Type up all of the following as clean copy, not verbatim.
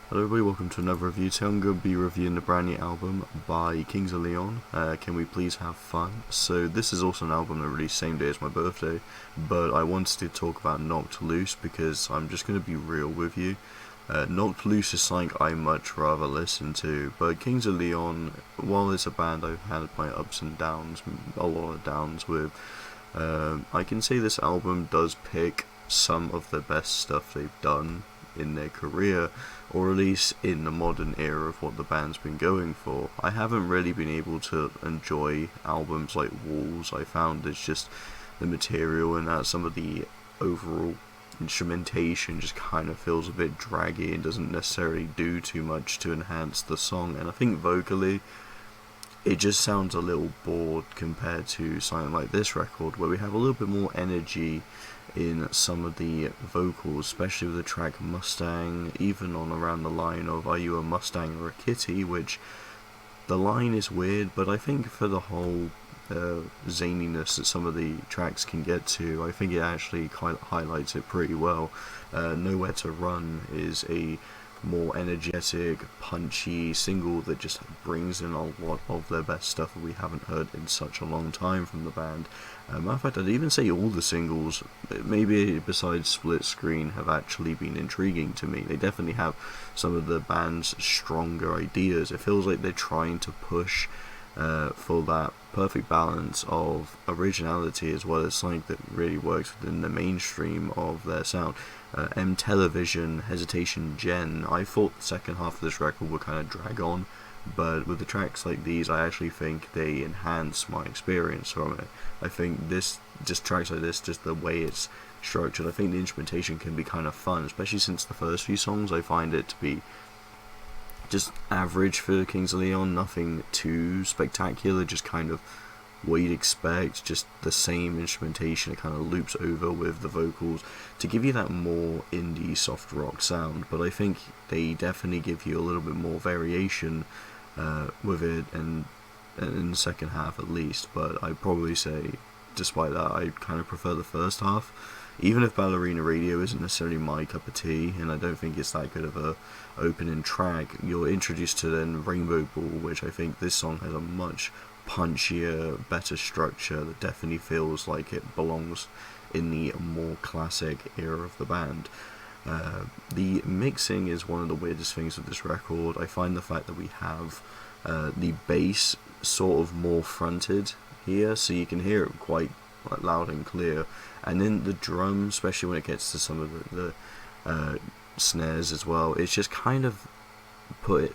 Hello everybody, welcome to another review. Today I'm going to be reviewing the brand new album by Kings of Leon, Can We Please Have Fun? So this is also an album that released same day as my birthday, but I wanted to talk about Knocked Loose because I'm just going to be real with you. Knocked Loose is something I much rather listen to, but Kings of Leon, while it's a band I've had my ups and downs, a lot of downs with, I can say this album does pick some of the best stuff they've done in their career, or at least in the modern era of what the band's been going for. I haven't really been able to enjoy albums like Walls. I found it's just the material and that some of the overall instrumentation just kind of feels a bit draggy and doesn't necessarily do too much to enhance the song, and I think vocally it just sounds a little bored compared to something like this record where we have a little bit more energy in some of the vocals, especially with the track Mustang, even on around the line of "Are you a Mustang or a kitty?", which the line is weird, but I think for the whole zaniness that some of the tracks can get to, I think it actually kind of highlights it pretty well. Nowhere to Run is a more energetic, punchy single that just brings in a lot of their best stuff that we haven't heard in such a long time from the band. Matter of fact, I'd even say all the singles, maybe besides Split Screen, have actually been intriguing to me. They definitely have some of the band's stronger ideas. It feels like they're trying to push for that perfect balance of originality as well as something that really works within the mainstream of their sound. M Television, Hesitation Gen, I thought the second half of this record would kind of drag on, but with the tracks like these, I actually think they enhance my experience from it. I think just tracks like this, just the way it's structured, I think the instrumentation can be kind of fun, especially since the first few songs I find it to be just average for Kings of Leon, nothing too spectacular, just kind of what you'd expect, just the same instrumentation. It kind of loops over with the vocals to give you that more indie soft rock sound, but I think they definitely give you a little bit more variation with it, and in the second half at least. But I'd probably say, despite that, I kind of prefer the first half. Even if Ballerina Radio isn't necessarily my cup of tea, and I don't think it's that good of a opening track, you're introduced to then Rainbow Ball, which I think this song has a much punchier, better structure that definitely feels like it belongs in the more classic era of the band. The mixing is one of the weirdest things with this record. I find the fact that we have the bass sort of more fronted here, so you can hear it quite loud and clear, and then the drum, especially when it gets to some of the snares as well, it's just kind of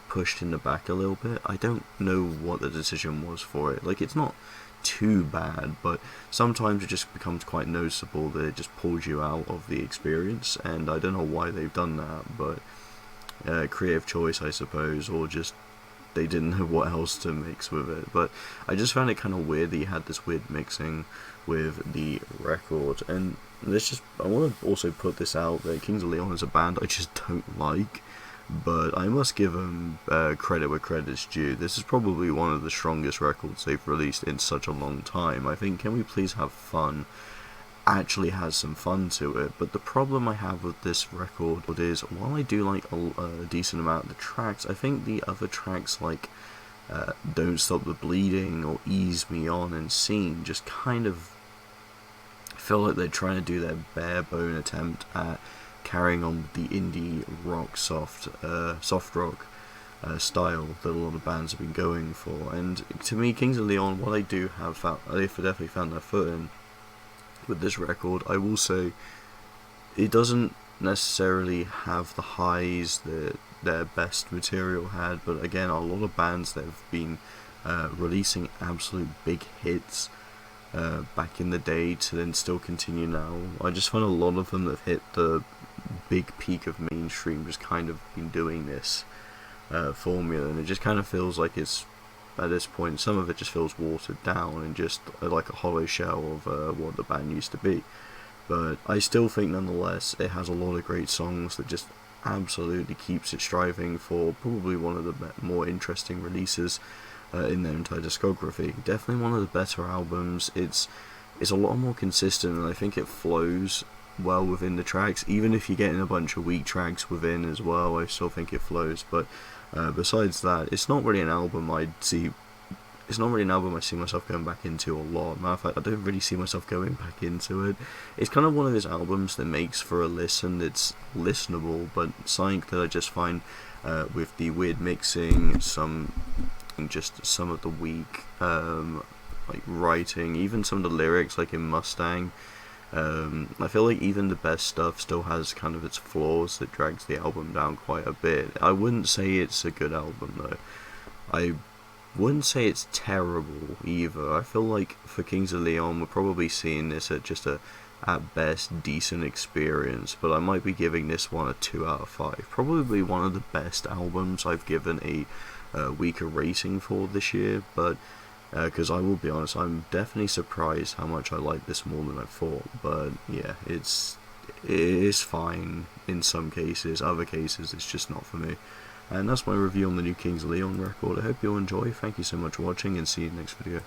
pushed in the back a little bit. I don't know what the decision was for it. Like, it's not too bad, but sometimes it just becomes quite noticeable that it just pulls you out of the experience, and I don't know why they've done that, but creative choice, I suppose, or just they didn't know what else to mix with it. But I just found it kind of weird that you had this weird mixing with the record. And I want to also put this out that Kings of Leon is a band I just don't like, but I must give them credit where credit's due. This is probably one of the strongest records they've released in such a long time. I think Can We Please Have Fun actually has some fun to it, but the problem I have with this record is, while I do like a decent amount of the tracks, I think the other tracks like Don't Stop the Bleeding or Ease Me On and Scene just kind of feel like they're trying to do their bare bone attempt at carrying on the indie rock soft rock style that a lot of bands have been going for. And to me, Kings of Leon, what I do have found, they've definitely found their foot in with this record. I will say it doesn't necessarily have the highs that their best material had, but again, a lot of bands that have been releasing absolute big hits back in the day to then still continue now, I just find a lot of them that have hit the big peak of mainstream just kind of been doing this formula, and it just kind of feels like it's, at this point, some of it just feels watered down and just like a hollow shell of what the band used to be. But I still think, nonetheless, it has a lot of great songs that just absolutely keeps it striving for probably one of the more interesting releases in their entire discography. Definitely one of the better albums. It's a lot more consistent, and I think it flows well within the tracks. Even if you're getting a bunch of weak tracks within as well, I still think it flows. But besides that, it's not really an album I see myself going back into a lot. Matter of fact, I don't really see myself going back into it. It's kind of one of those albums that makes for a listen that's listenable, but something that I just find with the weird mixing, some of the weak like writing, even some of the lyrics, like in Mustang. I feel like even the best stuff still has kind of its flaws that drags the album down quite a bit. I wouldn't say it's a good album though. I wouldn't say it's terrible either. I feel like for Kings of Leon, we're probably seeing this at just a, at best, decent experience, but I might be giving this one a 2 out of 5. Probably one of the best albums I've given a weaker rating for this year, but because I will be honest, I'm definitely surprised how much I like this more than I thought. But yeah, it is fine in some cases. Other cases, it's just not for me. And that's my review on the new Kings of Leon record. I hope you'll enjoy. Thank you so much for watching, and see you in the next video.